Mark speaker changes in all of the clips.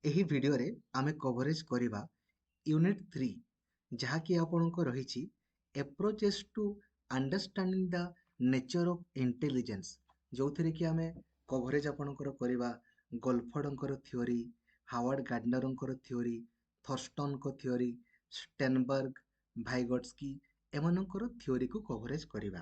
Speaker 1: ଏହି ଭିଡ଼ିଓରେ ଆମେ କଭରେଜ କରିବା ୟୁନିଟ୍ 3 ଯାହାକି ଆପଣଙ୍କ ରହିଛି approaches to understanding the nature of intelligence ଯେଉଁଥିରେ କି ଆମେ କଭରେଜ ଆପଣଙ୍କର କରିବା ଗୋଲଫର୍ଡଙ୍କର ଥିଓରି, ହାୱାର୍ଡ ଗାର୍ଡନରଙ୍କର ଥିଓରି, ଥର୍ଷ୍ଟନଙ୍କ ଥିଓରି, ଷ୍ଟେନବର୍ଗ, ଭାଇଗଟ୍ସ୍କି ଏମାନଙ୍କର ଥିଓରିକୁ କଭରେଜ କରିବା।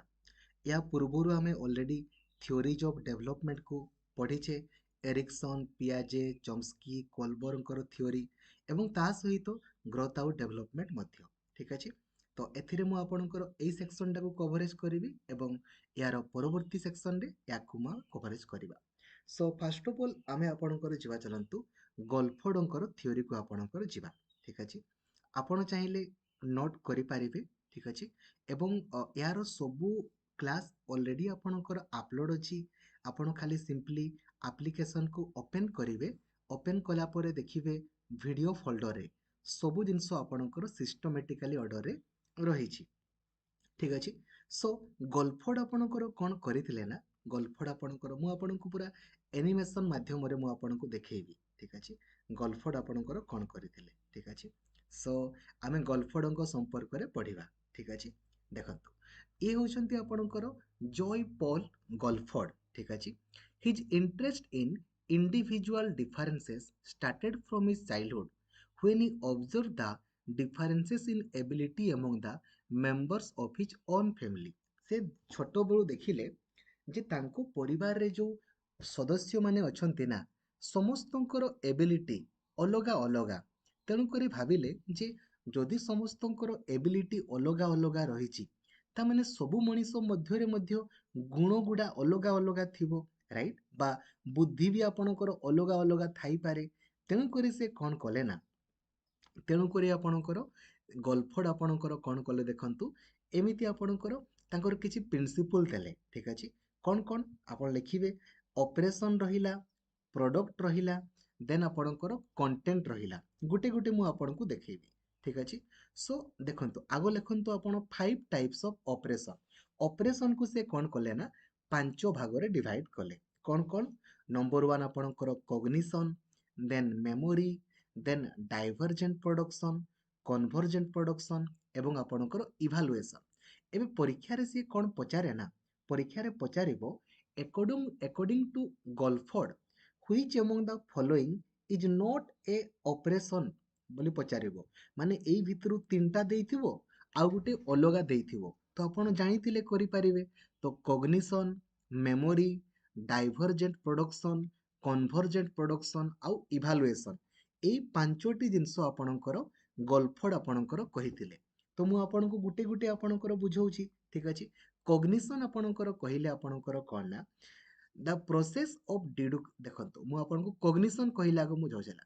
Speaker 1: या पूर्वर आम ऑलरेडी थ्योरीज ऑफ डेवलपमेंट को पढ़ीचे एरिक्सन, पियाजे, चम्स्की, कोलबर्गर थ्योरी एवं ता सहित ग्रोथ आउट डेवलपमेंट मध्य। ठीक अच्छे, तो एथिरे मु आपणकर एई सेक्शन टाको कवरेज करिवि एवं यार परवर्ती सेक्शन रे याकु मा कवरेज करिवा। सो फर्स्ट ऑफ ऑल आमे आपणकर जिवा चलंतु गोल्फर्डଙ୍କର थ्योरी को आपणकर जिवा। ठीक अच्छे, आपण चाहिले नोट करि पारिबे। ठीक अच्छे, एवं यार सबु क्लास ऑलरेडी आपणकर अपलोड अछि। आपण खाली सिंपली एप्लिकेशन को ओपन करिवे, ओपन कला परे देखिबे वीडियो फोल्डर रे सबु जिंस आपणकर सिस्टमैटिकली ऑर्डर रे रहिछि। ठीक अछि, सो गोल्फर्ड आपणकर कोन करिथिले ना, गोल्फर्ड आपणकर मु आपणको पूरा एनिमेशन माध्यम रे मु आपणको देखैबी। ठीक अछि, गोल्फर्ड आपणकर कोन करिथिले। ठीक अछि, सो आमे गोल्फर्डଙ୍କ संपर्क रे पढिबा। ठीक अछि, देखंतु ये होचंती आपणकर जॉय पॉल गोल्फर्ड। ठीक अछि, his interest in individual differences started from his childhood when he observe the differences in ability among the members of his own family. से छोट बेलू देखिले जे तांको परिवार रे जो सदस्य माने अछंती ना समस्तंकर एबिलिटी अलगा अलगा, तेणु करी भाबिले जे जदि समस्तंकर एबिलिटी अलगा अलगा रहिछि तामाने सबु मनीष मध्यरे मध्य गुण गुडा अलगा अलगा थिबो, राइट, बा बुद्धि भी आपणकर अलगा अलगा थाई पारे। तेणु करी से कोन कले ना, तेणु करी आपणकर गोल्फर्ड आपणकर कोन कले देखंतु एमिति आपणकर तांकर किछि प्रिंसिपल देले। ठीक अछि, कोन कोन आपण लिखिबे, ऑपरेशन रहिला, प्रोडक्ट रहिला, देन आपणकर कंटेंट रहिला, गुटे गुटे मु आपणको देखैबी। ठीक अछि, सो देखंतु आगो लिखंतु आपण 5 टाइप्स ऑफ ऑपरेशन। ऑपरेशन को से कोन कले ना पांचो भाग रे डिवाइड कले। कोन कोन, नंबर 1 आपणकर cognition, then memory, then divergent production, convergent production एवं आपणकर इभालुएशन। एबे परीक्षा रे से कोन पचारे ना, परीक्षा रे पचारिबो according to Guilford which among the following is not a operation बोली पचारिबो। माने एई भितरु तीनटा देइथिबो आ गुटे अलगा देइथिबो, तो आपण जानिथिले करि पारिबे। तो cognition, memory, divergent production, convergent production आउ इभालुएशन, एई पांचोटी जिंस आपणकर गोल्फर्ड आपणकर कहिथिले। तो मु आपणको गुटे गुटे आपणकर बुझौछि। ठीक अछि, कॉग्निशन आपणकर कहिले आपणकर कोन ना द प्रोसेस ऑफ देखंतु मु आपनको कॉग्निशन कहिला आगो मु जोजला।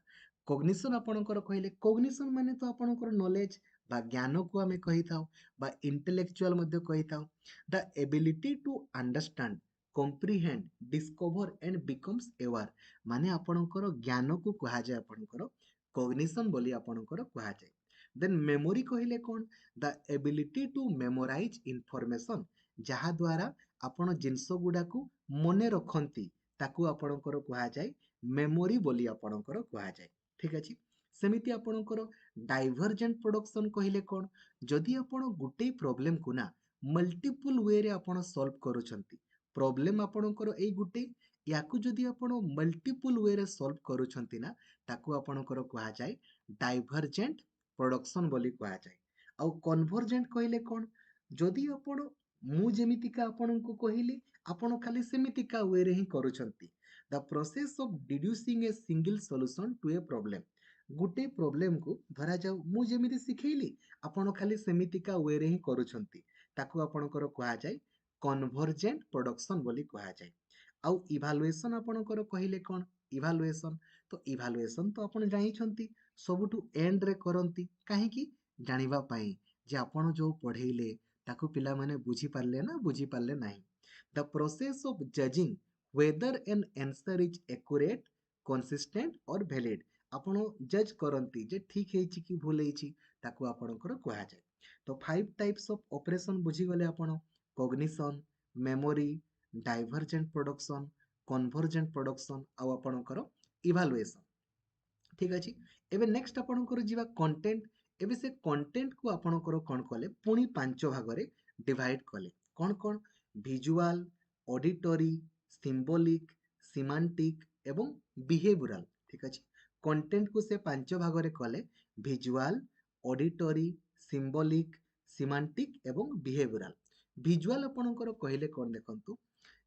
Speaker 1: कॉग्निशन आपणकर कहिले, कॉग्निशन माने तो आपणकर नॉलेज बा ज्ञान को आमे कहि थाउ बा इंटेलेक्चुअल मध्ये कहि थाउ। The ability to understand, comprehend, discover and becomes aware, माने आपणकर ज्ञान को कहा जाय आपणकर कॉग्निशन बोली आपणकर कहा जाय। देन मेमोरी कहिले कोन, the ability to memorize information, जहा द्वारा आपण जिंस गुडा को मने रखंती ताकू आपणकर कहा जाय मेमोरी बोली आपणकर कहा जाय। ठीक अछि, सेमिति आपणकर डाइवर्जेंट प्रोडक्शन कहिले कोन, जदि आपण गुटे प्रॉब्लम को ना मल्टीपल वे रे आपण सॉल्व करूछंती, प्रॉब्लम आपणकर एई गुटे, याकू जदि आपण मल्टीपल वे रे सॉल्व करूछंती ना ताकू आपणकर कहा जाय डाइवर्जेंट प्रोडक्शन बोली कहा जाय। आ कन्वर्जेंट कहिले कोन, जदि आपण मु जेमितिका आपणको कहिली आपण खाली सेमितिका वे रे ही करूछंती, the process of deducing a single solution to a problem, गुटे प्रॉब्लम को धरा जाऊ मु जेमिति सिखैली आपण खाली सेमितिका वे रे ही करूछंती, ताकू आपणकर कहा जाय कन्वर्जेंट प्रोडक्शन बोली कहा जाय। आउ इभालुएशन आपणकर कहिले कोन, इभालुएशन, तो इभालुएशन तो आपण जानिछंती सबुठु एंड रे करंती, काहे कि जानिबा पई जे आपण जो पढेइले ताकू पिला माने बुझी पारले ना बुझी पारले नाही। The process of judging whether an answer is accurate, consistent और वैलिड, आपण जज करंती जे ठीक हेछि कि भूल हेछि ताकू आपणकर कहा जाय। तो 5 टाइप्स ऑफ ऑपरेशन बुझी गले आपण, cognition, memory, divergent production, convergent production आ आपणकर इभालुएशन। ठीक अछि। एबे नेक्स्ट आपणकर जिवा कंटेंट। एबे से कंटेंट को आपणकर कोन कले पुनी पांच भागरे डिवाइड कले कोन कोन विजुअल, ऑडिटरी, सिंबॉलिक, सिमांटिक एवं बिहेवियरल। ठीक अछि। कंटेंट को से पांच भागरे कले विजुअल, ऑडिटरी, सिंबॉलिक, सिमांटिक एवं बिहेवियरल। विजुअल आपणकर कहले कोन देखंतु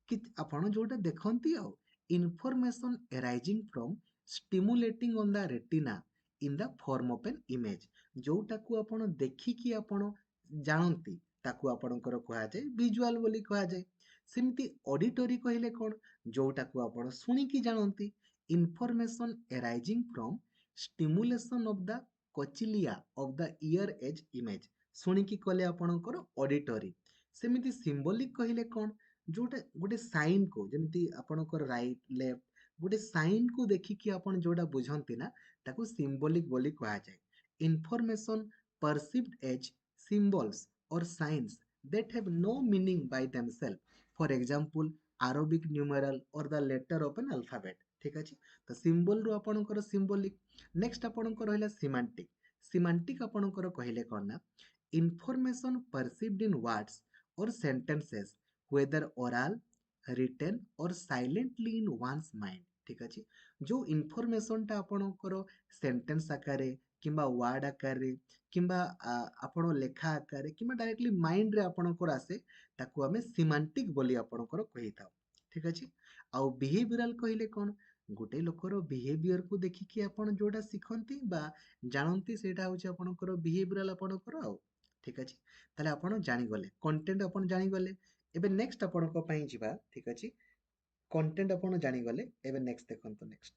Speaker 1: कि आपण जोटा देखंती आ information arising from stimulating on the retina in the form of an image। जोटा को आपण देखि कि आपण जानती ताकू आपणकर कहा जाए विजुअल बोली कहा जाए। सेमती ऑडिटरी कहले कोन जोटा को आपण सुनी कि जानती information arising from stimulation of the cochlea of the ear as image सुनी कि कले आपणकर ऑडिटरी। सेमती सिंबॉलिक कहले कोन जोटा गोटे साइन को जेमती आपणकर राइट लेफ्ट गोटे साइन को देखिकी आपण जोड़ा बुझंती ना ताकू सिंबॉलिक बोली कहा जाए। इंफॉर्मेशन परसिव्ड एज सिंबल्स और science that have no meaning by themselves, for example Arabic numeral or the letter of an alphabet। ठीक अछि। तो सिंबल रो आपणकर सिंबॉलिक। नेक्स्ट आपणकर रहला सिमांटिक। सिमांटिक आपणकर कहले कोन ना इंफॉर्मेशन परसिव्ड इन वर्ड्स और sentences whether oral, written or silently in one's mind। ठीक अछि। जो इनफॉरमेशन टा आपणकर सेंटेंस आकारे किंबा वर्ड आकारे किंबा आपण लेखा आकारे किंबा डायरेक्टली माइंड रे आपणकर आसे ताकू हमें सिमांटिक बोली आपणकर कहि थाउ। ठीक अछि। आउ बिहेवियरल कहले कोन गोटे लोकर बिहेवियर को देखिकी आपण जोटा सिखंती बा जानंती सेटा होची आपणकर बिहेवियरल आपणकर आउ। ठीक अछि। ताले आपण जानि गले कंटेंट आपण जानि गले। एबे नेक्स्ट आपणक पई जिबा। ठीक अछि। कंटेंट आपण जानि गले। एबे नेक्स्ट देखंतु नेक्स्ट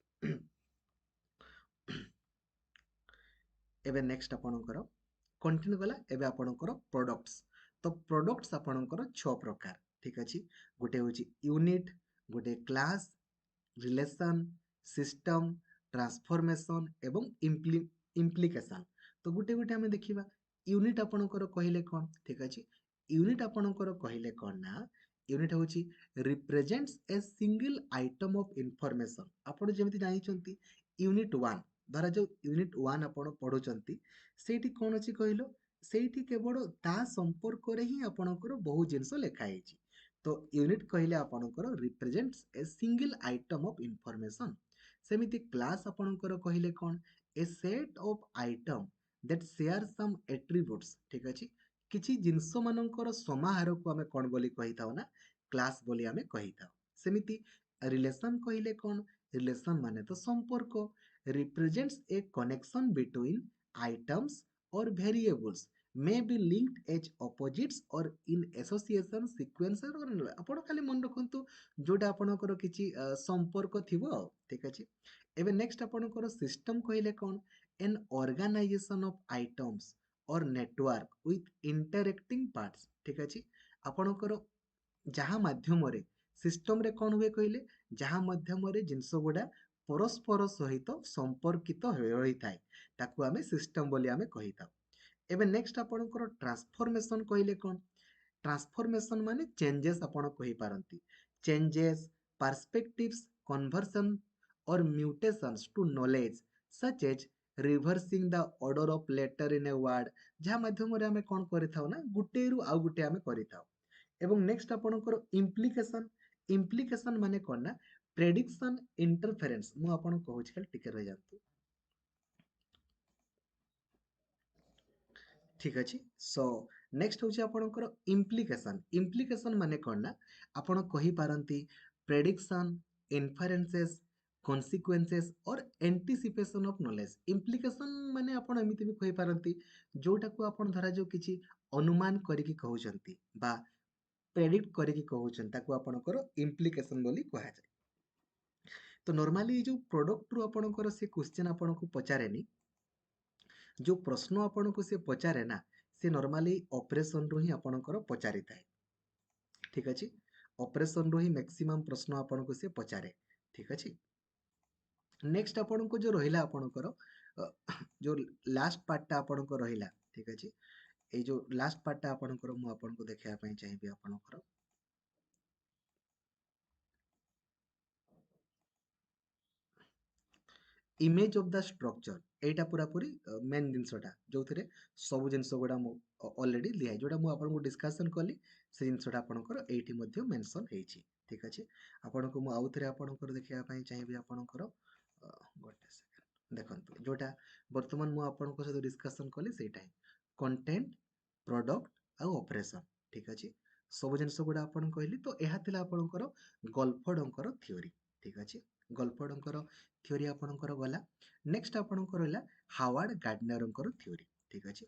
Speaker 1: एबे नेक्स्ट आपणकर कंटेंट गला। एबे आपणकर प्रोडक्ट्स। तो प्रोडक्ट्स आपणकर 6 प्रकार। ठीक अछि। गोटे होची यूनिट, गोटे क्लास, रिलेशन, सिस्टम, ट्रांसफॉर्मेशन एवं इम्प्लिकेशन। तो गोटे गोटे हमें देखिबा। यूनिट आपणकर कहले कोन। ठीक अछि। यूनिट आपणकर कहले कोन ना यूनिट होची represents a single item of information. आपण जेमति जानि चंती यूनिट 1 धरा जो यूनिट 1 आपण पढुचंती सेठी कोन अछि कहिलो सेठी केवल ता संपर्क रे ही आपणकर बहु जिंस लेखा हेची। तो यूनिट कहले आपणकर represents a single item of information. सेमिति क्लास आपणकर कहले कोन a set of item that share some attributes. ठीक अछि। किछि जिंस मानकर समाहार को हमें कोन बोली कहि थाउ ना क्लास बोली हमें कहि थाउ। सेमिति रिलेशन कहले कोन रिलेशन माने तो संपर्क रिप्रेजेंट्स ए कनेक्शन बिटवीन आइटम्स और variables may be linked as opposites or in association sequencer or आपण खाली मन रखंतु जोटा आपणकर किछि संपर्क थिबो। ठीक अछि। एबे नेक्स्ट आपणकर सिस्टम कहले कोन एन ऑर्गेनाइजेशन ऑफ आइटम्स और नेटवर्क विथ इंटरएक्टिंग पार्ट्स। ठीक अछि। आपणकर जहाँ माध्यम रे सिस्टम रे कोन हुए कहले जहाँ माध्यम रे जिंस गुडा परस्पर सहित संपर्कित होई थाए ताकू हमें सिस्टम बोली हमें कहि थाउ। एबे नेक्स्ट आपणकर ट्रांसफॉर्मेशन कहले कोन ट्रांसफॉर्मेशन माने चेंजेस आपण कहि पारंती चेंजेस पर्सपेक्टिव्स कन्वर्सन और mutations to knowledge such as reversing the order of letter in a word जहाँ माध्यम रे हमें कोन करि थाउ ना गुटे रु आउ गुटे हमें करि थाउ। एवं नेक्स्ट आपणकर इम्प्लिकेशन। इम्प्लिकेशन माने कोन ना प्रेडिक्शन इंटरफेरेंस मु आपण कहूछ खाली टिके रह जांतु। ठीक अछि। सो नेक्स्ट होची आपणकर इम्प्लिकेशन। इम्प्लिकेशन माने कोन ना आपण कहि पारंती प्रेडिक्शन इन्फरेंसेस कॉन्सिक्वेंसेस और एंटीसिपेशन ऑफ नॉलेज। इम्प्लिकेशन माने आपण एमिति भी कहि पारंती जोटा को आपण धरा जो किछि अनुमान करिकि कहउचंती बा प्रेडिक्ट करिकि कहउचंती ताकू आपणकर इम्प्लिकेशन बोली कहा जाय। तो नॉर्मली जो प्रोडक्ट रु आपणकर से क्वेश्चन आपणको पचारेनी जो प्रश्न आपको से पचारे ना से नॉर्मली ऑपरेशन रो ही आपणकर पचारि थाए। ठीक अछि। ऑपरेशन रो ही मैक्सिमम प्रश्न आपको से पचारे। ठीक अछि। नेक्स्ट आपको जो रहिला आपणकर जो लास्ट पार्टटा आपणकर रहिला। ठीक अछि। ए जो लास्ट पार्टटा आपणकर मु आपनको देखैया पई चाहिबी आपणकर इमेज ऑफ द स्ट्रक्चर एटा पूरा पूरी मेन जिनसटा जो सब जिनस गुड़ा ऑलरेडी लिहाई जोटा मुझे आपको डिस्कसन कली से जिनसटा आपंकर एठी मध्य मेंशन हेछि ठीक अछि आपन को मु आउ थरे आपनकर देखिया पई चाहिबी आपनकर गोटे सेकंड देखंतु जोटा वर्तमान मु आपनको सहित डिस्कसन कली सेटा ही कंटेंट प्रोडक्ट आ ऑपरेशन ठीक अछि सब जिनस गुड़ा आपन कहली तो एहा थिला आपनकर गल्फडंकर थ्योरी ठीक अछि गल्फडंकर थ्योरी आपनकर गला नेक्स्ट आपनकर रहला हावार्ड गार्डनरंकर थ्योरी ठीक अछि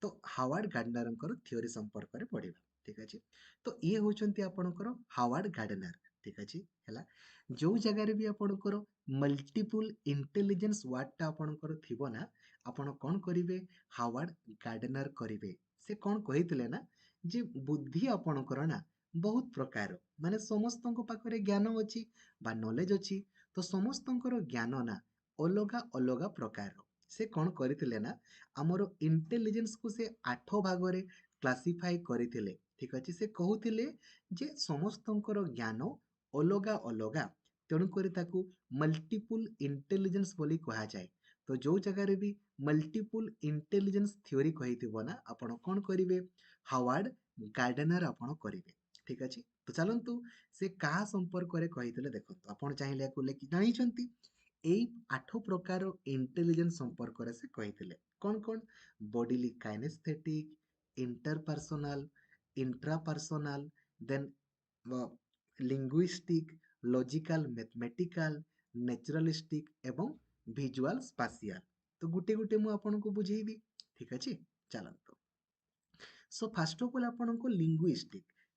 Speaker 1: तो हावार्ड गार्डनरंकर थ्योरी संपर्क रे पढिबा ठीक अछि तो ये होचंती आपनकर हावार्ड गार्डनर ठीक अछि हला जो जगह रे भी आपनकर मल्टीपल इंटेलिजेंस वर्ड टा आपनकर थिबो ना आपण कोन करिवे हावार्ड गार्डनर करिवे से कोन कहितले ना जे बुद्धि आपनकर ना बहुत प्रकार माने समस्तଙ୍କ पाखरे ज्ञान अछि बा नॉलेज अछि तो समस्तଙ୍କର ज्ञान ना अलगा अलगा प्रकार से कौन करथिले ना हमर इंटेलिजेंस को से 8 भागरे क्लासिफाई करथिले ठीक अछि से कहउथिले जे समस्तଙ୍କର ज्ञान अलगा अलगा तेणु करी ताकू मल्टीपल इंटेलिजेंस बोली कहा जाए तो जो जगह रे भी मल्टीपल इंटेलिजेंस थ्योरी कहिथिबो ना आपण कोन करिवे हावार्ड गार्डनर आपण करिवे ठीक अछि तो चलंतु से कहा संपर्क रे कहिथिले देखंतु आपण चाहिले याकू लेखि जानिछंती एई 8 प्रकार इंटेलिजेंस संपर्क रे से कहिथिले कोन कोन bodily kinesthetic interpersonal intrapersonal then linguistic logical mathematical naturalistic एवं विजुअल स्पाशियल तो गुटे गुटे मु आपनको बुझेइबी ठीक अछि चलंतु सो फास्ट ऑफ ऑल आपनको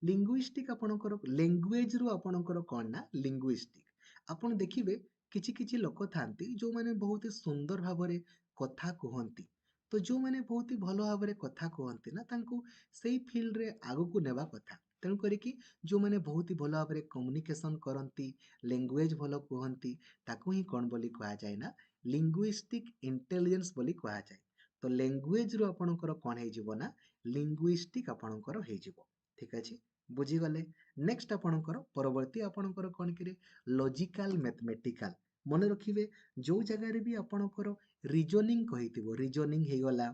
Speaker 1: लिंग्विस्टिक आपणकर लैंग्वेज रु आपणकर कोन ना लिंग्विस्टिक आपण देखिबे किछि किछि लोक थांती जो माने बहुत ही सुंदर भाबरे कथा कहंती तो जो माने बहुत ही भलो भाबरे कथा कहंती ना तांको सेई फील्ड रे आगु को नेबा कथा तेणु करी कि जो माने बहुत ही भलो भाबरे कम्युनिकेशन करंती लैंग्वेज भलो कहंती ताकू ही कोन बोली कहा जाय ना लिंग्विस्टिक इंटेलिजेंस बोली कहा जाय तो लैंग्वेज रु आपणकर कोन हे जिवो ना लिंग्विस्टिक आपणकर हे जिवो ठीक अछि बुझी गले नेक्स्ट आपणकर परवर्ती आपणकर कोन कि लॉजिकल मैथमेटिकल मन रखिबे जो जगह रे भी आपणकर रीजनिंग कहिथिबो रीजनिंग हे गला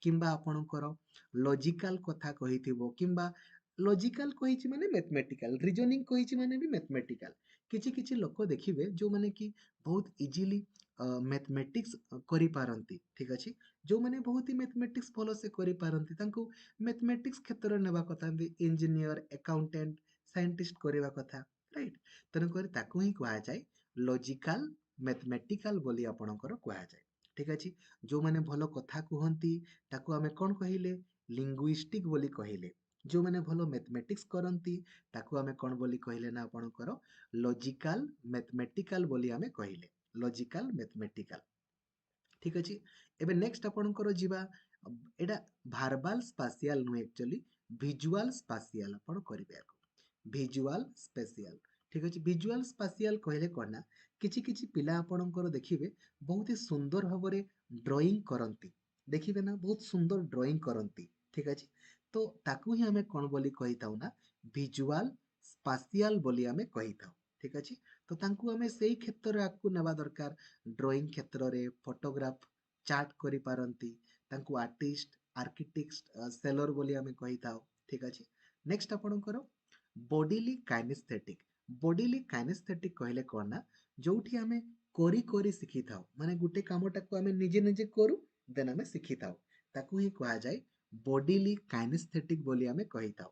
Speaker 1: किंबा आपणकर लॉजिकल कथा कहिथिबो किंबा लॉजिकल कहिछि माने मैथमेटिकल रीजनिंग कहिछि माने भी मैथमेटिकल किछि किछि लोक देखिबे जो माने कि बहुत इजीली मैथमेटिक्स करि पारंती ठीक अछि जो माने बहुत ही मैथमेटिक्स भलो से करि पारंती तांको मैथमेटिक्स क्षेत्र नेबा कथा इंजीनियर अकाउंटेंट साइंटिस्ट करिवा कथा राइट तेणु करी ताकू ही कहा जाए लॉजिकल मैथमेटिकल बोली आपणकर कहा जाए ठीक अछि जो माने भलो कथा कहंती ताकू हमें कोन कहिले लिंग्विस्टिक बोली कहिले जो माने भलो मैथमेटिक्स करंती ताकू हमें कोन बोली कहिले ना आपणकर लॉजिकल मैथमेटिकल बोली हमें कहिले लॉजिकल मैथमेटिकल ठीक अछि एबे नेक्स्ट आपणकर जिबा एडा भारबाल स्पाशियल नु एक्चुअली विजुअल स्पाशियल आपण करिवे विजुअल स्पेशियल ठीक अछि विजुअल स्पाशियल कहले कोन ना किछि किछि पिला आपणकर देखिबे बहुत ही सुंदर भाबरे ड्राइंग करंती देखिबे ना बहुत सुंदर ड्राइंग करंती ठीक अछि तो ताकू ही हमें कोन बोली कहिताउ ना विजुअल स्पाशियल बोली हमें कहिताउ ठीक अछि तो तांकू हमें सेही क्षेत्र रे आकू नेबा दरकार ड्राइंग क्षेत्र रे फोटोग्राफ चार्ट करि पारंती तांकू आर्टिस्ट आर्किटेक्ट सेलर बोली हमें कहिताउ ठीक अछि नेक्स्ट आपणकर बॉडीली काइनेस्थेटिक कहले कोन ना जोठी हमें कोरी कोरी सिखि थाउ माने गुटे कामटा को हमें निजे निजे करू देन हमें सिखि थाउ ताकू ही कहा जाए बॉडीली काइनेस्थेटिक बोली हमें कहि थाउ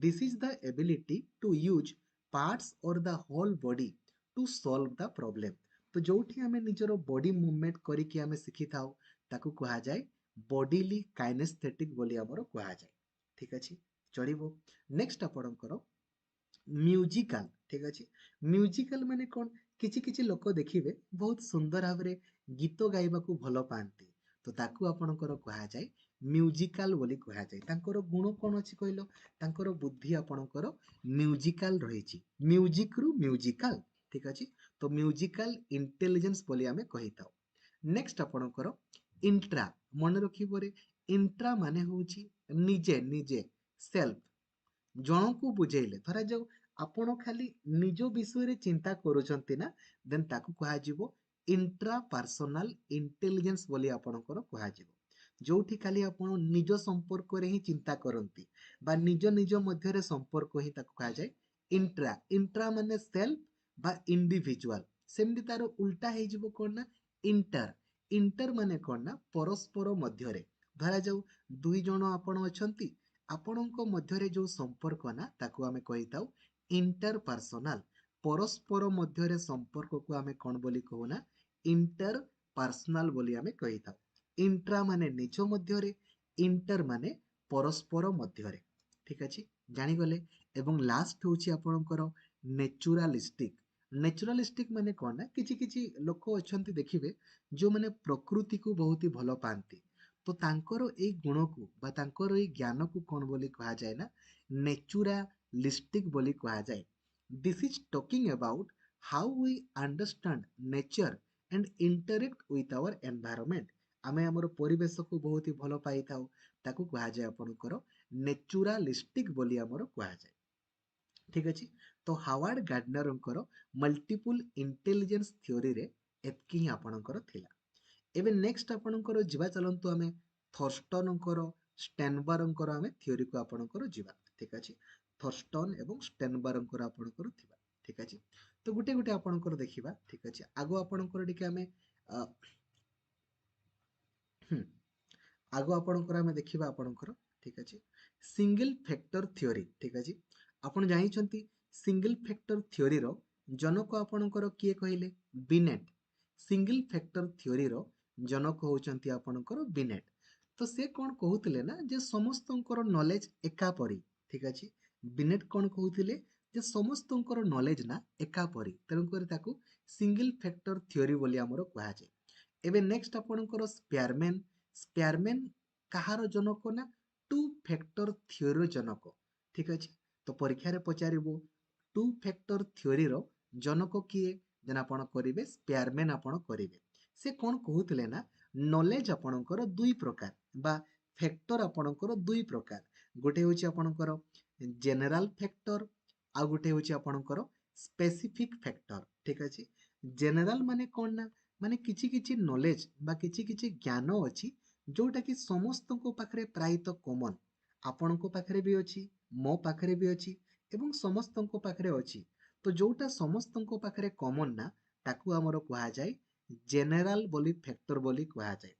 Speaker 1: this is the ability to use parts or the whole body to solve the problem तो जोठी हमें निजरो बॉडी मूवमेंट करी कि हमें सिखि थाउ ताकू कहा जाए बॉडीली काइनेस्थेटिक बोली हमरो कहा जाए ठीक अछि चलिबो नेक्स्ट आपणकर म्यूजिकल ठीक अछि म्यूजिकल माने कोन किछि किछि लोक देखिबे बहुत सुंदर भाबरे गीत गाइबा को भलो पांती तो ताकू आपणकर कहा जाए म्यूजिकल बोली कहा जाए तांकर गुण कोन अछि कहलो तांकर बुद्धि आपणकर म्यूजिकल रहिछि म्यूजिक रु म्यूजिकल ठीक अछि तो म्यूजिकल इंटेलिजेंस बोली हमें कहिताउ नेक्स्ट आपणकर इंट्रा मन रखिबोरे इंट्रा माने होछि निजे निजे सेल्फ ଜଣକୁ ବୁଝେଇଲେ ଧରାଯାଉ ଆପଣ ଖାଲି ନିଜ ବିଷୟରେ ଚିନ୍ତା କରୁଛନ୍ତି ନା ଦେନ୍ ତାକୁ କୁହାଯିବ इंट्रापर्सनल इंटेलिजेंस बोली आपणकर कुहाଯିବ जोठी खाली आपण निज संपर्क रे ही चिंता करंती बा निज निज मध्य रे संपर्क ही ताको कहा जाय इंट्रा इंट्रा माने सेल्फ बा इंडिविजुअल सेमती तार उल्टा हे जिवो कोन ना इंटर इंटर माने कोन ना परस्पर मध्य रे धरा जाऊ दुई जण आपण अछंती आपणଙ୍କ ମଧ୍ୟରେ ଯୋଉ ସମ୍ପର୍କ ନା ତାକୁ ଆମେ କହିଥାଉ ଇଣ୍ଟରପର୍ସନାଲ परस्पर मध्य संपर्क को आमे कौन बोली कहू ना इंटर पर्सनाल बोली आमे कही थाउ इंट्रा माने निज मध्य रे इंटर माने परस्पर मध्य रे ठीक अछि जानिगले एवं लास्ट होची आपणकर नेचुरालिस्टिक नेचुरालिस्टिक माने कौन ना किछि किछि लोक अछंती देखिबे जो माने प्रकृति को बहुत ही भलो पांती तो तांकर ए गुण को बा तांकर ए ज्ञान को कौन बोली कहा जाए ना नेचुरालिस्टिक बोली कहा जाए This is talking about how we understand nature and interact with our environment. आमे हमर परिवेश को बहुत ही भलो पाई थाउ ताकू कहा जाय आपनकर नेचुरालिस्टिक बोली हमर कहा जाय ठीक अछि तो हावर्ड गार्डनरकर मल्टीपल इंटेलिजेंस थ्योरी रे एतकी आपनकर थिला एबे नेक्स्ट आपनकर जिबा चलंतु आमे थर्स्टनकर स्टेनबरकर आमे थ्योरी को आपनकर जिबा ठीक अछि थर्स्टन एवं स्टेनबरकर आपनकर थिबा ठीक अछि तो गुटे गुटे आपनकर देखिबा ठीक अछि आगो आपनकर टिके आमे आगो आपनकर आमे देखिबा आपनकर ठीक अछि सिंगल फैक्टर थ्योरी ठीक अछि आपण जानि छंती सिंगल फैक्टर थ्योरी रो जनक आपनकर किए कहिले बिनेट सिंगल फैक्टर थ्योरी रो जनक होचंती आपनकर बिनेट तो से कोन कहउतिले ना जे समस्तंकर नॉलेज एका परी ठीक अछि बिनेट कोन कहउतिले जे समस्तंकर नॉलेज ना एका परी तेनु करी ताकू सिंगल फैक्टर थ्योरी बोली हमरो कहा जाय एबे नेक्स्ट आपनकर स्पेयरमैन स्पेयरमैन कहार जनक ना टू फैक्टर थ्योरी जनक ठीक अछि तो परीक्षा रे पचारिबो टू फैक्टर थ्योरी रो जनक किए जेन आपण करिवे स्पेयरमैन आपण करिवे से कोन कहउतिले ना नॉलेज आपणकर दुई प्रकार बा फैक्टर आपणकर दुई प्रकार गोटे होची आपणकर जनरल फैक्टर आ गोटे होची आपणकर स्पेसिफिक फैक्टर ठीक अछि जनरल माने कोन ना माने किछि किछि नॉलेज बा किछि किछि ज्ञान अछि जोटा कि समस्त को पाखरे प्रायत कॉमन आपणको पाखरे भी अछि मो पाखरे भी अछि एवं समस्त को पाखरे अछि तो जोटा समस्त को पाखरे कॉमन ना ताकू हमर कहा जाय जनरल बोली फैक्टर बोली कहा जाय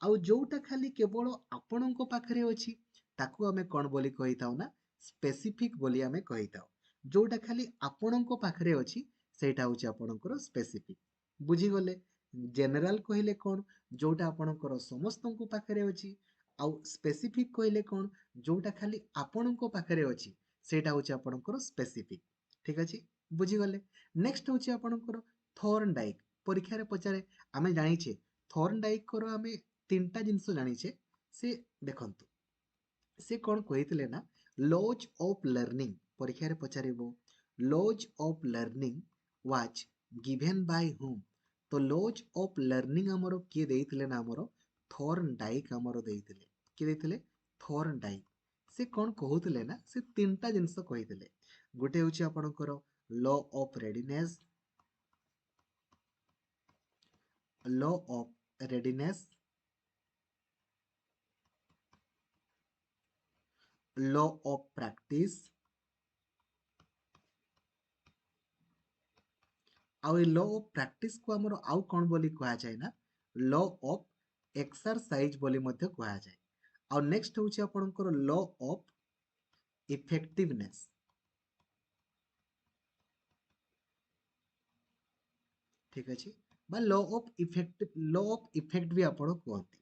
Speaker 1: आउ जोटा खाली केवल आपणको पाखरे अछि ताकू हमें कोन बोली कहि थाउ ना स्पेसिफिक बोली हमें कहि थाउ जोटा खाली आपणको पाखरे अछि सेटा होची आपणकर स्पेसिफिक बुझी गले जनरल कहिले कोन जोटा आपणकर समस्तको पाखरे अछि आउ स्पेसिफिक कहिले कोन जोटा खाली आपणको पाखरे अछि सेटा होची आपणकर स्पेसिफिक ठीक अछि बुझी गले नेक्स्ट होची आपणकर थॉर्नडाइक परीक्षा रे पचारे आमे जानिछे थॉर्नडाइक कर आमे तीनटा जिंस जानिछे से देखंतु से कोन कहितले ना लॉज ऑफ लर्निंग परीक्षा रे पचारिबो laws of learning was given by whom तो लॉज ऑफ लर्निंग हमरो के देइतले ना हमरो थॉर्नडाइक हमरो देइतले के देइतले थॉर्नडाइक से कोन कहउतले ना से तीनटा जिंस कहितले गोटे होची आपणकर law of readiness law of readiness law of practice आउ लॉ ऑफ प्रैक्टिस को हमर आउ कोन बोली कहा जाय ना लॉ ऑफ एक्सरसाइज बोली मध्य कहा जाय आउ नेक्स्ट होची आपणकर लॉ ऑफ इफेक्टिवनेस ठीक अछि बा लॉ ऑफ इफेक्ट भी आपण कहती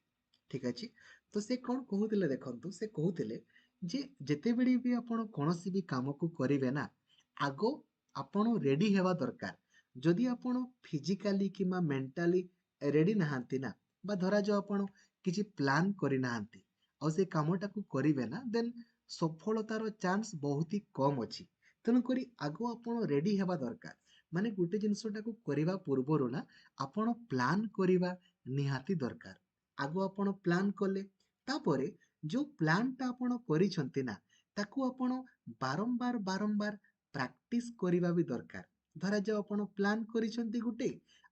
Speaker 1: ठीक अछि तो से कोन कहउतिले देखंतु से कहउतिले जे जेते बेडी भी आपण कोनोसी भी काम को करिवे ना आगो आपण रेडी हेवा दरकार जदि आपण फिजिकली किमा मेंटली रेडी नहांती ना बा धरा जो आपण किछि प्लान करि नहांती आ से कामटा को करिवे ना देन सफलतार चांस बहुत ही कम अछि तेणु करी आगो आपण रेडी हेवा दरकार माने गोटे जिनसटा को करिवा पूर्वरु ना आपण प्लान करिवा निहाती दरकार आगो आपण प्लान कले तापरे जो प्लान ता आपण करिसंती ना ताकू आपण बारंबार प्रैक्टिस करिवा भी दरकार धरा जाओ आपण प्लान करिसंती गुटे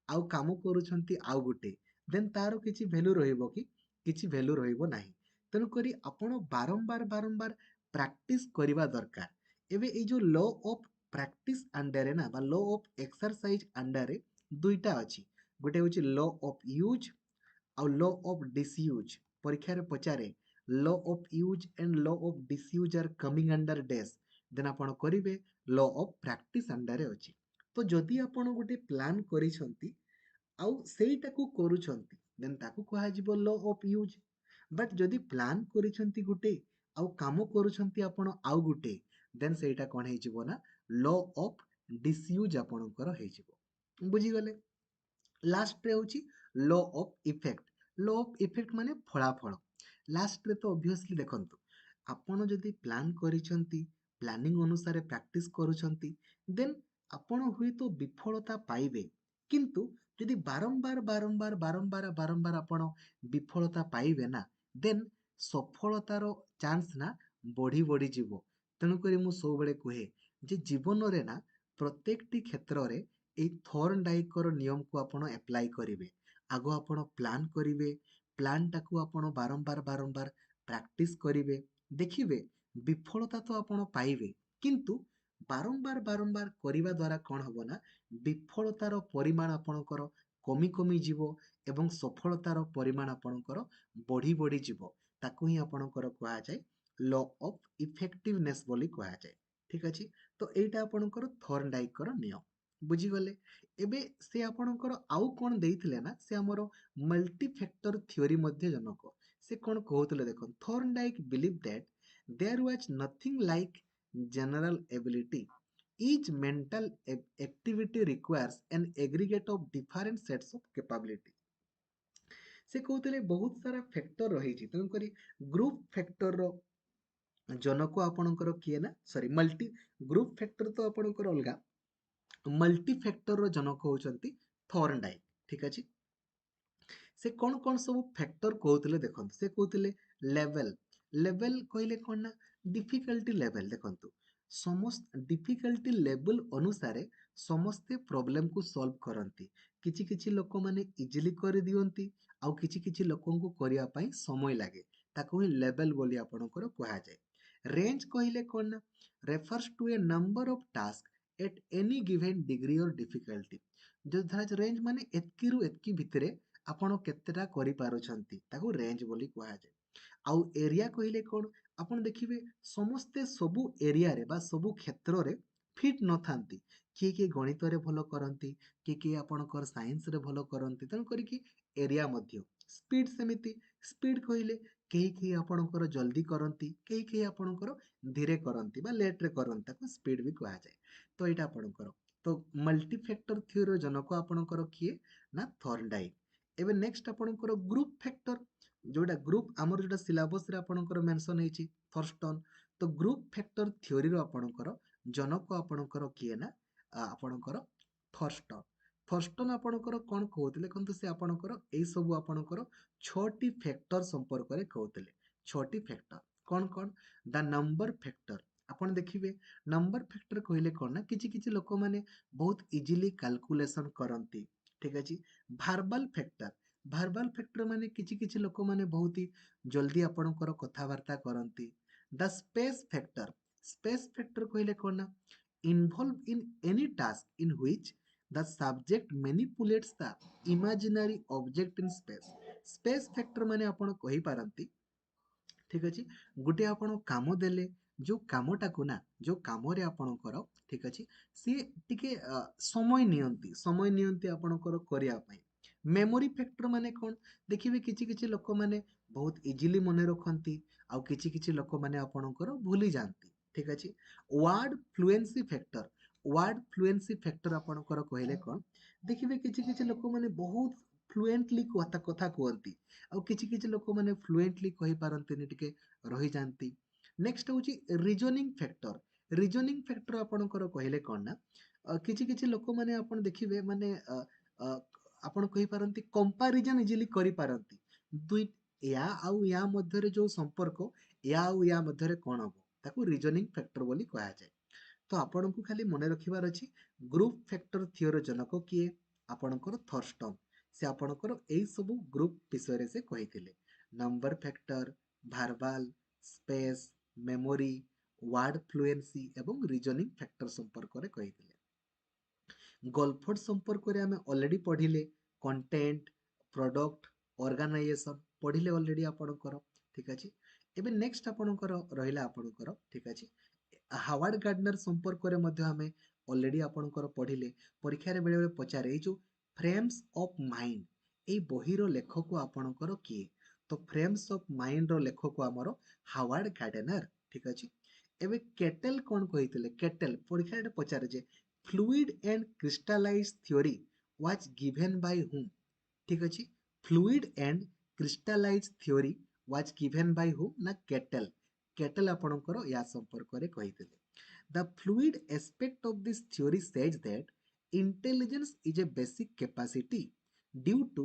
Speaker 1: ଆଉ କାମ କରୁଛନ୍ତି ଆଉ ଗୋଟେ, ଦେନ୍ ତାର କିଛି ଭ୍ୟାଲୁ ରହିବ କି? କିଛି ଭ୍ୟାଲୁ ରହିବ ନାହିଁ। ତେଣୁକରି ଆପଣ ବାରମ୍ବାର ବାରମ୍ବାର ପ୍ରାକ୍ଟିସ୍ କରିବା ଦରକାର। ଏବେ ଏଇ ଯୋଉ ଲ ଅଫ୍ ପ୍ରାକ୍ଟିସ୍ ଆଣ୍ଡରେ ନା ବା ଲ ଅଫ୍ ଏକ୍ସରସାଇଜ ଆଣ୍ଡରେ ଦୁଇଟା ଅଛି। ଗୋଟେ ହେଉଛି ଲ ଅଫ୍ ୟୁଜ୍ ଆଉ ଲ ଅଫ୍ ଡିସୟୁଜ୍। ପରୀକ୍ଷାରେ ପଚାରେ law of use and law of disuse are coming under dash, then ଆପଣ କରିବେ ଲ ଅଫ୍ ପ୍ରାକ୍ଟିସ୍ ଅଣ୍ଡରରେ ଅଛି। ତ ଯଦି ଆପଣ ଗୋଟେ ପ୍ଲାନ୍ କରିଛନ୍ତି ଆଉ ସେଇଟାକୁ କରୁଛନ୍ତି, ଦେନ୍ ତାକୁ କୁହାଯିବ ଲ ଅଫ୍ ୟୁଜ୍। ବଟ୍ ଯଦି ପ୍ଲାନ୍ କରିଛନ୍ତି ଗୋଟେ ଆଉ କାମ କରୁଛନ୍ତି ଆପଣ ଆଉ ଗୋଟେ, ଦେନ୍ ସେଇଟା କ'ଣ ହେଇଯିବ ନା ଲ ଅଫ୍ ଡିସୟୁଜ୍ ଆପଣଙ୍କର ହେଇଯିବ। ବୁଝିଗଲେ? ଲାଷ୍ଟରେ ହେଉଛି law of effect. Law of effect ମାନେ ଫଳାଫଳ। ଲାଷ୍ଟରେ ତ ଅବଭିୟସଲି ଦେଖନ୍ତୁ, ଆପଣ ଯଦି ପ୍ଲାନ୍ କରିଛନ୍ତି, ପ୍ଲାନିଂ ଅନୁସାରେ ପ୍ରାକ୍ଟିସ୍ କରୁଛନ୍ତି, ଦେନ୍ ଆପଣ ହୁଏତ ବିଫଳତା ପାଇବେ। କିନ୍ତୁ ଯଦି ବାରମ୍ବାର ବାରମ୍ବାର ବାରମ୍ବାର ବାରମ୍ବାର ଆପଣ ବିଫଳତା ପାଇବେ ନା, ଦେନ୍ ସଫଳତାର ଚାନ୍ସ ନା ବଢ଼ି ବଢ଼ିଯିବ। ତେଣୁକରି ମୁଁ ସବୁବେଳେ କୁହେ ଯେ ଜୀବନରେ ନା ପ୍ରତ୍ୟେକଟି କ୍ଷେତ୍ରରେ ଏଇ ଥର୍ନଡାଇକର ନିୟମକୁ ଆପଣ ଆପ୍ଲାଏ କରିବେ। ଆଗ ଆପଣ ପ୍ଲାନ୍ କରିବେ, ପ୍ଲାନ୍ଟାକୁ ଆପଣ ବାରମ୍ବାର ବାରମ୍ବାର ପ୍ରାକ୍ଟିସ୍ କରିବେ, ଦେଖିବେ ବିଫଳତା ତ ଆପଣ ପାଇବେ, କିନ୍ତୁ ବାରମ୍ବାର ବାରମ୍ବାର କରିବା ଦ୍ୱାରା କ'ଣ ହବ ନା ବିଫଳତାର ପରିମାଣ ଆପଣଙ୍କର କମି କମି ଯିବ ଏବଂ ସଫଳତାର ପରିମାଣ ଆପଣଙ୍କର ବଢ଼ି ବଢ଼ି ଯିବ। ତାକୁ ହିଁ ଆପଣଙ୍କର କୁହାଯାଏ ଲ ଅଫ୍ ଇଫେକ୍ଟିଭନେସ୍ ବୋଲି କୁହାଯାଏ। ଠିକ୍ ଅଛି? ତ ଏଇଟା ଆପଣଙ୍କର ଥର୍ନଡାଇକର ନିୟମ। ବୁଝିଗଲେ? ଏବେ ସେ ଆପଣଙ୍କର ଆଉ କ'ଣ ଦେଇଥିଲେ ନା ସେ ଆମର ମଲ୍ଟି ଫ୍ୟାକ୍ଟର ଥିଓରି ମଧ୍ୟ ଜନକ। ସେ କ'ଣ କହୁଥିଲେ ଦେଖନ୍ତୁ, Thorndike believe that there was nothing like general ability. Each mental activity requires an aggregate of different sets of capability. ସେ କହୁଥିଲେ ବହୁତ ସାରା ଫ୍ୟାକ୍ଟର ରହିଛି, ତେଣୁକରି ଗ୍ରୁପ ଫ୍ୟାକ୍ଟରର ଜନକ ଆପଣଙ୍କର କିଏ ନା ମଲ୍ଟି ଗ୍ରୁପ ଫ୍ୟାକ୍ଟର ତ ଆପଣଙ୍କର ଅଲଗା, ମଲ୍ଟି ଫ୍ୟାକ୍ଟରର ଜନକ ହେଉଛନ୍ତି ଥର୍ନଡାଇକ୍। ଠିକ୍ ଅଛି? ସେ କ'ଣ ସବୁ ଫ୍ୟାକ୍ଟର କହୁଥିଲେ ଦେଖନ୍ତୁ, ସେ କହୁଥିଲେ ଲେଭେଲ। ଲେଭେଲ କହିଲେ କ'ଣ ନା ଡିଫିକଲ୍ଟି ଲେଭେଲ। ଦେଖନ୍ତୁ, ସମସ୍ତ ଡିଫିକଲ୍ଟି ଲେଭେଲ ଅନୁସାରେ ସମସ୍ତେ ପ୍ରୋବ୍ଲେମକୁ ସଲ୍ଭ କରନ୍ତି। କିଛି କିଛି ଲୋକମାନେ ଇଜିଲି କରିଦିଅନ୍ତି, ଆଉ କିଛି କିଛି ଲୋକଙ୍କୁ କରିବା ପାଇଁ ସମୟ ଲାଗେ। ତାକୁ ହିଁ ଲେଭେଲ ବୋଲି ଆପଣଙ୍କର କୁହାଯାଏ। ରେଞ୍ଜ କହିଲେ କ'ଣ ନା refers to a number of task at any given degree or difficulty. ଯଦି ଧରାଯାଉ ରେଞ୍ଜ ମାନେ ଏତିକିରୁ ଏତିକି ଭିତରେ ଆପଣ କେତେଟା କରିପାରୁଛନ୍ତି, ତାକୁ ରେଞ୍ଜ ବୋଲି କୁହାଯାଏ। ଆଉ ଏରିଆ କହିଲେ କ'ଣ, ଆପଣ ଦେଖିବେ ସମସ୍ତେ ସବୁ ଏରିଆରେ ବା ସବୁ କ୍ଷେତ୍ରରେ ଫିଟ୍ ନଥାନ୍ତି। କିଏ କିଏ ଗଣିତରେ ଭଲ କରନ୍ତି, କିଏ କିଏ ଆପଣଙ୍କର ସାଇନ୍ସରେ ଭଲ କରନ୍ତି, ତେଣୁ କରିକି ଏରିଆ ମଧ୍ୟ। ସ୍ପିଡ୍ ସେମିତି, ସ୍ପିଡ୍ କହିଲେ କେହି କେହି ଆପଣଙ୍କର ଜଲ୍ଦି କରନ୍ତି, କେହି କେହି ଆପଣଙ୍କର ଧୀରେ କରନ୍ତି ବା ଲେଟ୍ରେ କରନ୍ତି, ତାକୁ ସ୍ପିଡ୍ ବି କୁହାଯାଏ। ତ ଏଇଟା ଆପଣଙ୍କର। ତ ମଲ୍ଟି ଫ୍ୟାକ୍ଟର ଥିଓରିର ଜନକ ଆପଣଙ୍କର କିଏ ନା ଥର୍ନଡାଇକ୍। ଏବେ ନେକ୍ସଟ ଆପଣଙ୍କର ଗ୍ରୁପ ଫ୍ୟାକ୍ଟର, ଯୋଉଟା ଗ୍ରୁପ ଆମର ଯୋଉଟା ସିଲାବସରେ ଆପଣଙ୍କର ମେନସନ ହେଇଛି ଥର୍ଷ୍ଟନ। ତ ଗ୍ରୁପ ଫ୍ୟାକ୍ଟର ଥିଓରିର ଆପଣଙ୍କର ଜନକ ଆପଣଙ୍କର କିଏ ନା ଆପଣଙ୍କର ଥର୍ଷ୍ଟନ। ଥର୍ଷ୍ଟନ ଆପଣଙ୍କର କ'ଣ କହୁଥିଲେ କିନ୍ତୁ ସେ ଆପଣଙ୍କର ଏଇ ସବୁ ଆପଣଙ୍କର 6ଟି ଫ୍ୟାକ୍ଟର ସମ୍ପର୍କରେ କହୁଥିଲେ। 6ଟି ଫ୍ୟାକ୍ଟର କ'ଣ କ'ଣ? The number factor. ଆପଣ ଦେଖିବେ ନମ୍ବର ଫ୍ୟାକ୍ଟର କହିଲେ କ'ଣ ନା କିଛି କିଛି ଲୋକମାନେ ବହୁତ ଇଜିଲି କାଲକୁଲେସନ କରନ୍ତି। ଠିକ୍ ଅଛି? ଭାର୍ବାଲ ଫ୍ୟାକ୍ଟର, ଭାର୍ବାଲ ଫ୍ୟାକ୍ଟର ମାନେ କିଛି କିଛି ଲୋକମାନେ ବହୁତ ଜଲ୍ଦି ଆପଣଙ୍କର କଥାବାର୍ତ୍ତା କରନ୍ତି। The space factor, space factor କହିଲେ କ'ଣ ନା involve in any task in which the subject manipulates the imaginary object in space. Space factor ମାନେ ଆପଣ କହିପାରନ୍ତି, ଠିକ୍ ଅଛି, ଗୋଟେ ଆପଣ କାମ ଦେଲେ, ଯୋଉ କାମଟାକୁ ନା ଯୋଉ କାମରେ ଆପଣଙ୍କର ଠିକ୍ ଅଛି ସିଏ ଟିକେ ସମୟ ନିଅନ୍ତି ଆପଣଙ୍କର କରିବା ପାଇଁ। ମେମୋରି ଫ୍ୟାକ୍ଟର ମାନେ କ'ଣ? ଦେଖିବେ କିଛି କିଛି ଲୋକମାନେ ବହୁତ ଇଜିଲି ମନେ ରଖନ୍ତି, ଆଉ କିଛି କିଛି ଲୋକମାନେ ଆପଣଙ୍କର ଭୁଲି ଯାଆନ୍ତି। ଠିକ୍ ଅଛି? Word fluency factor, word fluency factor ଆପଣଙ୍କର କହିଲେ କ'ଣ? ଦେଖିବେ କିଛି କିଛି ଲୋକମାନେ ବହୁତ ଫ୍ଲୁଏଣ୍ଟଲି କଥା କୁହନ୍ତି, ଆଉ କିଛି କିଛି ଲୋକମାନେ ଫ୍ଲୁଏଣ୍ଟଲି କହିପାରନ୍ତିନି, ଟିକେ ରହିଯାଆନ୍ତି। ନେକ୍ସଟ ହେଉଛି ରିଜନିଂ ଫ୍ୟାକ୍ଟର। ରିଜନିଂ ଫ୍ୟାକ୍ଟର ଆପଣଙ୍କର କହିଲେ କ'ଣ ନା କିଛି କିଛି ଲୋକମାନେ ଆପଣ ଦେଖିବେ ମାନେ ଆପଣ କହିପାରନ୍ତି କମ୍ପାରିଜନ ଇଜିଲି କରିପାରନ୍ତି। ଦୁଇ ୟା ଆଉ ୟା ମଧ୍ୟରେ ଯୋଉ ସମ୍ପର୍କ, ୟା ଆଉ ୟା ମଧ୍ୟରେ କ'ଣ ହବ, ତାକୁ ରିଜନିଂ ଫ୍ୟାକ୍ଟର ବୋଲି କୁହାଯାଏ। ତ ଆପଣଙ୍କୁ ଖାଲି ମନେ ରଖିବାର ଅଛି ଗ୍ରୁପ ଫ୍ୟାକ୍ଟର ଥିଓରିର ଜନକ କିଏ, ଆପଣଙ୍କର ଥର୍ଷ୍ଟନ୍ ସେ ଆପଣଙ୍କର ଏଇ ସବୁ ଗ୍ରୁପ ବିଷୟରେ ସେ କହିଥିଲେ। Number factor, verbal, space, memory, word fluency ଏବଂ ରିଜନିଂ ଫ୍ୟାକ୍ଟର ସମ୍ପର୍କରେ କହିଥିଲେ। ଗୋଲଫୋର୍ଡ ସମ୍ପର୍କରେ ଆମେ ଅଲରେଡି ପଢିଲେ। କଣ୍ଟେଣ୍ଟ, ପ୍ରଡକ୍ଟ, ଅର୍ଗାନାଇଜେସନ ପଢିଲେ ଅଲରେଡି ଆପଣଙ୍କର। ଠିକ ଅଛି। ଏବେ ନେକ୍ସଟ ଆପଣଙ୍କର ରହିଲା ଆପଣଙ୍କର ଠିକ ଅଛି ହାୱାର୍ଡ ଗାର୍ଡନର ସମ୍ପର୍କରେ ମଧ୍ୟ ଆମେ ଅଲରେଡି ଆପଣଙ୍କର ପଢିଲେ। ପରୀକ୍ଷାରେ ବେଳେବେଳେ ପଚାରେ ଏଇ ଯୋଉ ଫ୍ରେମ୍ସ ଅଫ ମାଇଣ୍ଡ ଏଇ ବହିର ଲେଖକ ଆପଣଙ୍କର କିଏ? ତ ଫ୍ରେମ୍ସ ଅଫ ମାଇଣ୍ଡର ଲେଖକ ଆମର ହାୱାର୍ଡ ଗାର୍ଡନର। ଠିକ ଅଛି। ଏବେ କେଟେଲ କଣ କହିଥିଲେ? କେଟେଲ ପରୀକ୍ଷାରେ ପଚାରେ ଯେ fluid and crystallized theory was given by whom? ଠିକ ଅଛି। fluid and crystallized theory was given by whom? ନା କେଟେଲ। କେଟେଲ ଆପଣଙ୍କର ୟା ସମ୍ପର୍କରେ କହିଥିଲେ। The fluid aspect of this theory says that intelligence is a basic capacity due to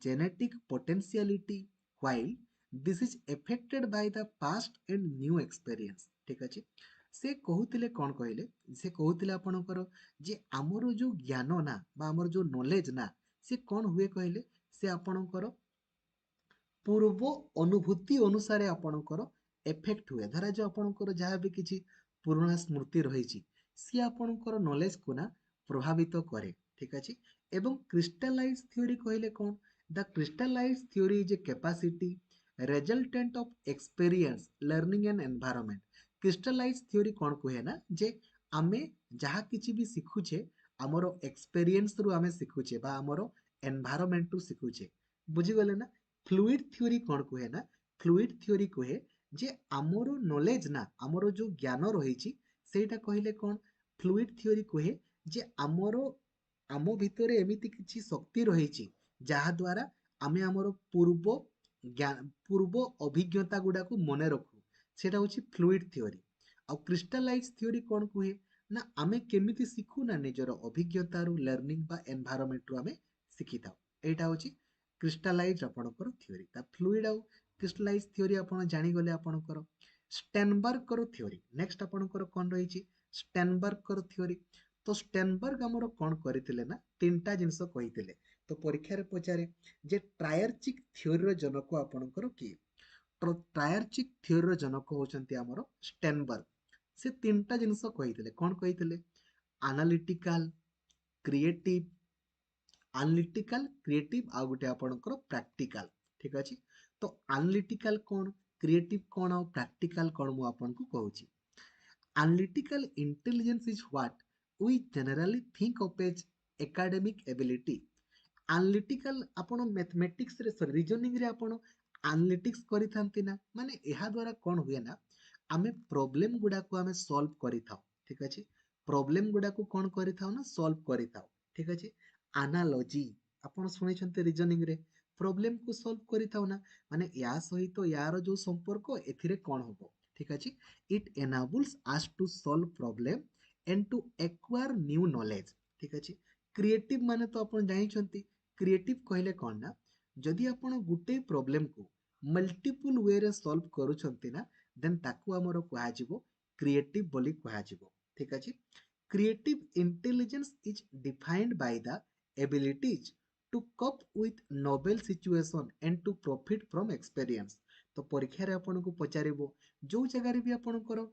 Speaker 1: genetic potentiality while this is affected by the past and new experience। ଠିକ ଅଛି। ସେ କହୁଥିଲେ କଣ କହିଲେ? ସେ କହୁଥିଲେ ଆପଣଙ୍କର ଯେ ଆମର ଯୋଉ ଜ୍ଞାନ ନା ବା ଆମର ଯୋଉ ନଲେଜ ନା ସେ କଣ ହୁଏ କହିଲେ? ସେ ଆପଣଙ୍କର ପୂର୍ବ ଅନୁଭୂତି ଅନୁସାରେ ଆପଣଙ୍କର ଏଫେକ୍ଟ ହୁଏ। ଧରାଯାଉ ଆପଣଙ୍କର ଯାହା ବି କିଛି ପୁରୁଣା ସ୍ମୃତି ରହିଛି ସିଏ ଆପଣଙ୍କର ନଲେଜକୁ ନା ପ୍ରଭାବିତ କରେ। ଠିକ ଅଛି। ଏବଂ କ୍ରିଷ୍ଟାଲାଇଜ ଥିଓରି କହିଲେ କଣ? The crystallise theory is a capacity resultant of experience learning and environment. Crystallise theory କଣ କୁହେ ନା ଯେ ଆମେ ଯାହା କିଛି ବି ଶିଖୁଛେ ଆମର ଏକ୍ସପେରିଏନ୍ସରୁ ଆମେ ଶିଖୁଛେ ବା ଆମର ଏନଭାୟରନମେଣ୍ଟରୁ ଶିଖୁଛେ। ବୁଝିଗଲେ ନା? ଫ୍ଲୁଇଡ ଥିଓରି କଣ କୁହେ ନା? ଫ୍ଲୁଇଡ ଥିଓରି କୁହେ ଯେ ଆମର ନଲେଜ ନା ଆମର ଯୋଉ ଜ୍ଞାନ ରହିଛି ସେଇଟା କହିଲେ କଣ? ଫ୍ଲୁଇଡ ଥିଓରି କୁହେ ଯେ ଆମ ଭିତରେ ଏମିତି କିଛି ଶକ୍ତି ରହିଛି ଯାହା ଦ୍ୱାରା ଆମେ ଆମର ପୂର୍ବ ଅଭିଜ୍ଞତା ଗୁଡାକୁ ମନେ ରଖୁ। ସେଇଟା ହଉଛି ଫ୍ଲୁଇଡ ଥିଓରି। ଆଉ କ୍ରିଷ୍ଟାଲାଇଜ ଥିଓରି କଣ କୁହେ ନା ଆମେ କେମିତି ଶିଖୁ ନା ନିଜର ଅଭିଜ୍ଞତାରୁ ଲର୍ନିଂ ବା ଏନଭାୟରନମେଣ୍ଟରୁ ଆମେ ଶିଖିଥାଉ। ଏଇଟା ହଉଛି କ୍ରିଷ୍ଟାଲାଇଜ ଆପଣଙ୍କର ଥିଓରି। ତା ଫ୍ଲୁଇଡ ଆଉ କ୍ରିଷ୍ଟାଲାଇଜ ଥିଓରି ଆପଣ ଜାଣିଗଲେ ଆପଣଙ୍କର। ଷ୍ଟେନବର୍ଗର ଥିଓରି ନେକ୍ସଟ ଆପଣଙ୍କର କଣ ରହିଛି? ଷ୍ଟେନବର୍ଗର ଥିଓରି। ତ ଷ୍ଟେନବର୍ଗ ଆମର କଣ କରିଥିଲେ ନା ତିନିଟା ଜିନିଷ କହିଥିଲେ। ତ ପରୀକ୍ଷାରେ ପଚାରେ ଯେ ଟ୍ରାୟର୍ଚିକ ଥିଓରିର ଜନକ ଆପଣଙ୍କର କିଏ? ଟ୍ରାୟର୍ଚିକ ଥିଓରିର ଜନକ ହଉଛନ୍ତି ଆମର ଷ୍ଟେନବର୍ଗ। ସେ ତିନିଟା ଜିନିଷ କହିଥିଲେ। କଣ କହିଥିଲେ? ଆନାଲିଟିକାଲ, କ୍ରିଏଟିଭ, ଆଉ ଗୋଟେ ଆପଣଙ୍କର ପ୍ରାକ୍ଟିକାଲ। ଠିକ ଅଛି। ତ ଆନାଲିଟିକାଲ କଣ, କ୍ରିଏଟିଭ କଣ ଆଉ ପ୍ରାକ୍ଟିକାଲ କଣ ମୁଁ ଆପଣଙ୍କୁ କହୁଛି। Analytical intelligence is what we generally think of as academic ability. Analytical ଆପଣ ମ୍ୟାଥମେଟିକ୍ସରେ ସରି ରିଜନିଂରେ ଆପଣ ଆନାଲିଟିକ୍ସ କରିଥାନ୍ତି ନା ମାନେ ଏହା ଦ୍ୱାରା କଣ ହୁଏ ନା ଆମେ ପ୍ରୋବ୍ଲେମ ଗୁଡାକୁ ଆମେ ସଲ୍ଭ କରିଥାଉ। ଠିକ ଅଛି। ପ୍ରୋବ୍ଲେମ ଗୁଡାକୁ କଣ କରିଥାଉ ନା ସଲ୍ଭ କରିଥାଉ। ଠିକ ଅଛି। ଆନାଲଜି ଆପଣ ଶୁଣିଛନ୍ତି ରିଜନିଂରେ ପ୍ରୋବ୍ଲେମକୁ ସଲ୍ଭ କରିଥାଉ ନା ମାନେ ୟା ସହିତ ୟାର ଯୋଉ ସମ୍ପର୍କ ଏଥିରେ କଣ ହବ। ଠିକ ଅଛି। It enables us to solve problem and to acquire new knowledge। ଠିକ ଅଛି। କ୍ରିଏଟିଭ ମାନେ ତ ଆପଣ ଜାଣିଛନ୍ତି କ୍ରିଏଟିଭ କହିଲେ କଣ ନା ଯଦି ଆପଣ ଗୋଟେ ପ୍ରୋବ୍ଲେମକୁ ମଲ୍ଟିପୁଲ ୱେରେ ସଲ୍ଭ କରୁଛନ୍ତି ନା ଦେନ୍ ତାକୁ ଆମର କୁହାଯିବ କ୍ରିଏଟିଭ ବୋଲି କୁହାଯିବ। ଠିକ ଅଛି। Creative intelligence is defined by the abilities to cope with novel situation and to profit from experience. ତ ପରୀକ୍ଷାରେ ଆପଣଙ୍କୁ ପଚାରିବ ଯୋଉ ଜାଗାରେ ବି ଆପଣଙ୍କର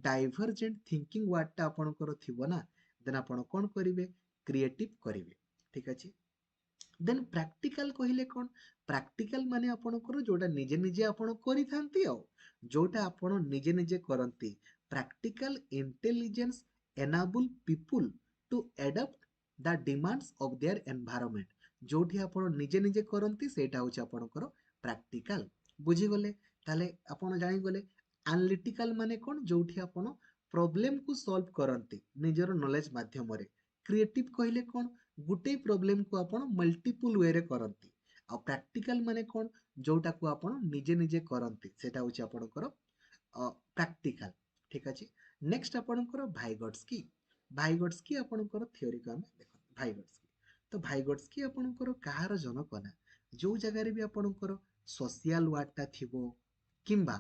Speaker 1: ଡାଇଭରଜେଣ୍ଟ ଥିଙ୍କିଂ ୱାର୍ଡଟା ଆପଣଙ୍କର ଥିବ ନା ଦେନ୍ ଆପଣ କଣ କରିବେ? କ୍ରିଏଟିଭ କରିବେ। ଠିକ ଅଛି। ଦେନ୍ ପ୍ରାକ୍ଟିକାଲ କହିଲେ କଣ? ପ୍ରାକ୍ଟିକାଲ ମାନେ ଆପଣଙ୍କର ଯୋଉଟା ନିଜେ ନିଜେ ଆପଣ କରିଥାନ୍ତି ଆଉ ଯୋଉଟା ଆପଣ ନିଜେ ନିଜେ କରନ୍ତି। Practical intelligence enable people to adapt the demands of their environment. ଯୋଉଠି ଆପଣ ନିଜେ ନିଜେ କରନ୍ତି ସେଇଟା ହଉଛି ଆପଣଙ୍କର ପ୍ରାକ୍ଟିକାଲ। ବୁଝିଗଲେ? ତାହେଲେ ଆପଣ ଜାଣିଗଲେ ଆନାଲିଟିକାଲ ମାନେ କଣ? ଯୋଉଠି ଆପଣ ପ୍ରୋବ୍ଲେମକୁ ସଲ୍ଭ କରନ୍ତି ନିଜର ନଲେଜ ମାଧ୍ୟମରେ। କ୍ରିଏଟିଭ କହିଲେ କଣ? ଗୋଟେ ପ୍ରୋବ୍ଲେମକୁ ଆପଣ ମଲ୍ଟିପୁଲ ୱେରେ କରନ୍ତି। ଆଉ ପ୍ରାକ୍ଟିକାଲ ମାନେ କଣ? ଯୋଉଟାକୁ ଆପଣ ନିଜେ ନିଜେ କରନ୍ତି ସେଟା ହଉଛି ଆପଣଙ୍କର ପ୍ରାକ୍ଟିକାଲ। ଠିକ ଅଛି। ନେକ୍ସଟ ଆପଣଙ୍କର ଭାଇଗଟ୍ସକି। ଭାଇଗଟ୍ସକି ଆପଣଙ୍କର ଥିଓରିକୁ ଆମେ ଦେଖନ୍ତୁ। ଭାଇଗଟ୍ସକି ତ ଭାଇଗଟ୍ସକି ଆପଣଙ୍କର କାହାର ଜନକ ନା ଯୋଉ ଜାଗାରେ ବି ଆପଣଙ୍କର ସୋସିଆଲ ୱାର୍ଡଟା ଥିବ କିମ୍ବା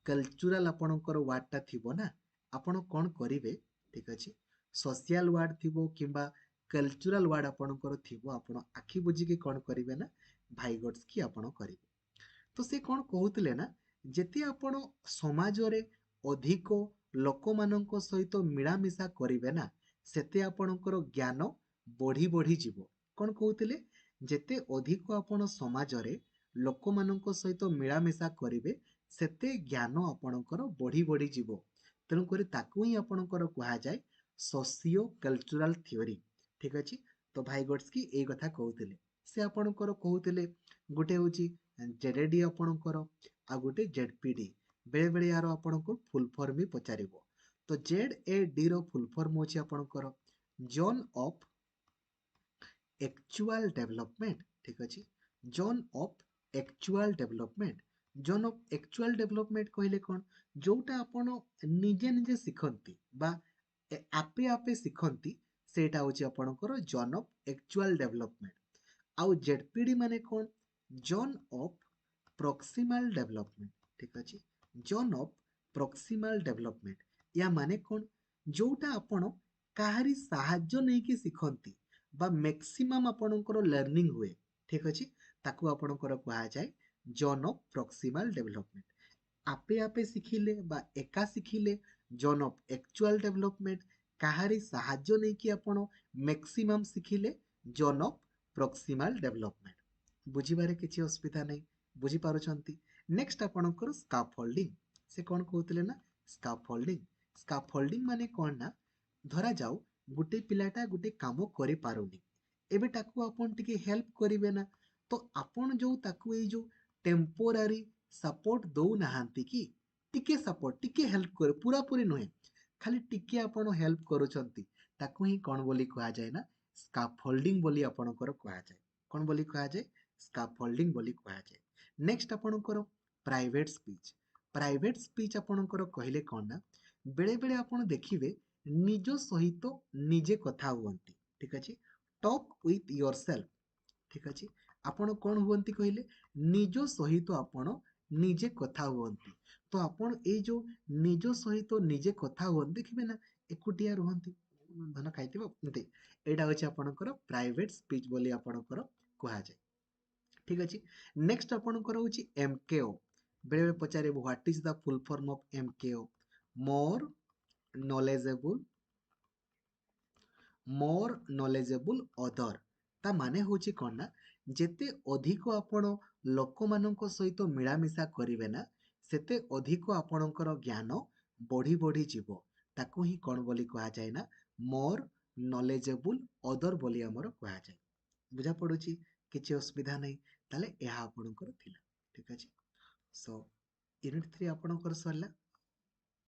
Speaker 1: କଲଚରାଲ ଆପଣଙ୍କର ୱାର୍ଡଟା ଥିବ ନା ଆପଣ କଣ କରିବେ? ଠିକ ଅଛି। ସୋସିଆଲ ୱାର୍ଡ ଥିବ କିମ୍ବା कल्चरल वर्ड आपणकर थिबो आपण आखि बुझिकी कौन करेंगे ना भाइगोट्स की आपण करेंगे। तो से कौन कहते ना जेते आपण समाज रे अधिक लोक मानक सहित मिलामिशा करेंगे ना सेते आपणकर ज्ञान बढ़ी बढ़ी जीवो। कौन कहते जेते अधिक आपण समाज रे लोक मानक सहित मिलामिशा करेंगे सेते ज्ञान आपणकर बढ़ी बढ़ी जीवो। तेणुक ताकू ही आपणकर कहा जाए सोशियो कल्चरल थ्योरी। ठीक अच्छे। तो भाई गोट्सकी ये कथा कहते से आपणकर कहते गोटे हूँ जेडेडी आपणकर आ गोटे जेडपीडी बेले बेले यार आपणकर फुल फॉर्म भी पचार। तो जेड ए डी रो फुल फॉर्म होची आपणकर जोन ऑफ एक्चुअल डेवलपमेंट। ठीक अच्छे। Zone of actual development. Zone of actual development कहले कौन जोटा आपण निजे निजे शिखती बा आपे आपे शिखती सेटा होची आपणकर जोन ऑफ एक्चुअल डेवलपमेंट। आउ जेडपीडी माने कौन जोन ऑफ प्रोक्सिमल डेवलपमेंट। ठीक अच्छे। जोन ऑफ प्रोक्सिमल डेवलपमेंट या माने कौन जोटा आपण काहारी साहाय्य नहीं कि शिखती बा मैक्सिमम आपणकर लर्निंग हुए। ठीक अच्छे। ताकू आपणकर कहा जाए जोन ऑफ प्रोक्सिमल डेवलपमेंट। आपे आपे शिखिले बा एका शिखिले जोन ऑफ एक्चुअल डेवलपमेंट। काहारी साहाय्य नहीं कि आपण मैक्सिमम शिखिले जोन ऑफ प्रोक्सिमल डेवलपमेंट। बुझिबारे किछि असुविधा नहीं। बुझी पारुछंती। नेक्स्ट आपणकर स्काफोल्डिंग। से कौन कहते ना स्काफोल्डिंग। स्काफोल्डिंग माने कौन ना धरा जाऊ गोटे पिलाटा गोटे काम करि पारुनी एबे ताकू आपण टिके हेल्प करिवे ना तो आपण जो ताकू ए जो टेम्पोरारी सपोर्ट दौ नाहांती कि टिके सपोर्ट टिके हेल्प कर पूरा पूरी नुहे खाली टिके आपण हेल्प करूछंती ताकू ही कौन बोली कहा जाए ना स्काफोल्डिंग बोली आपणकर कहा जाए। कौन बोली कहा जाए स्काफोल्डिंग बोली कहा जाए। नेक्स्ट आपणकर प्राइवेट स्पीच। प्राइवेट स्पीच आपणकर कहले कौन ना बेले बेले आपण देखिबे निज सहित निजे कथा हुअंती। ठीक अच्छे। Talk with yourself. ठीक अच्छे। आपण कौन हुअंती कहले निज सहित आपण निजे कथा हुअंती। तो आपण ए जो निज सहित निजे कथा हुअंती देखिबे ना एकुटिया रुहंती धन खाइथिबो एते एटा होची आपणकर प्राइवेट स्पीच बोली आपणकर कहा जाए। ठीक अच्छे। नेक्स्ट आपणकर होची एमकेओ। बेले बेले पचारे what is the full form of MKO more knowledgeable other. ता माने होची कौन ना जेते अधिक आपण लोक मानक सहित मिलामिशा करिवे ना सेते अधिक आपणकर ज्ञान बढ़ी बढ़ी जीवो। ताकू ही कौन बोली कहा जाए ना मोर नॉलेजेबल अदर बोली हमर कहा जाए। बुझा पड़ुची किछि असुविधा नहीं। ताले यह आपणकर थिला। ठीक अछि। सो यूनिट 3 आपणकर सरला।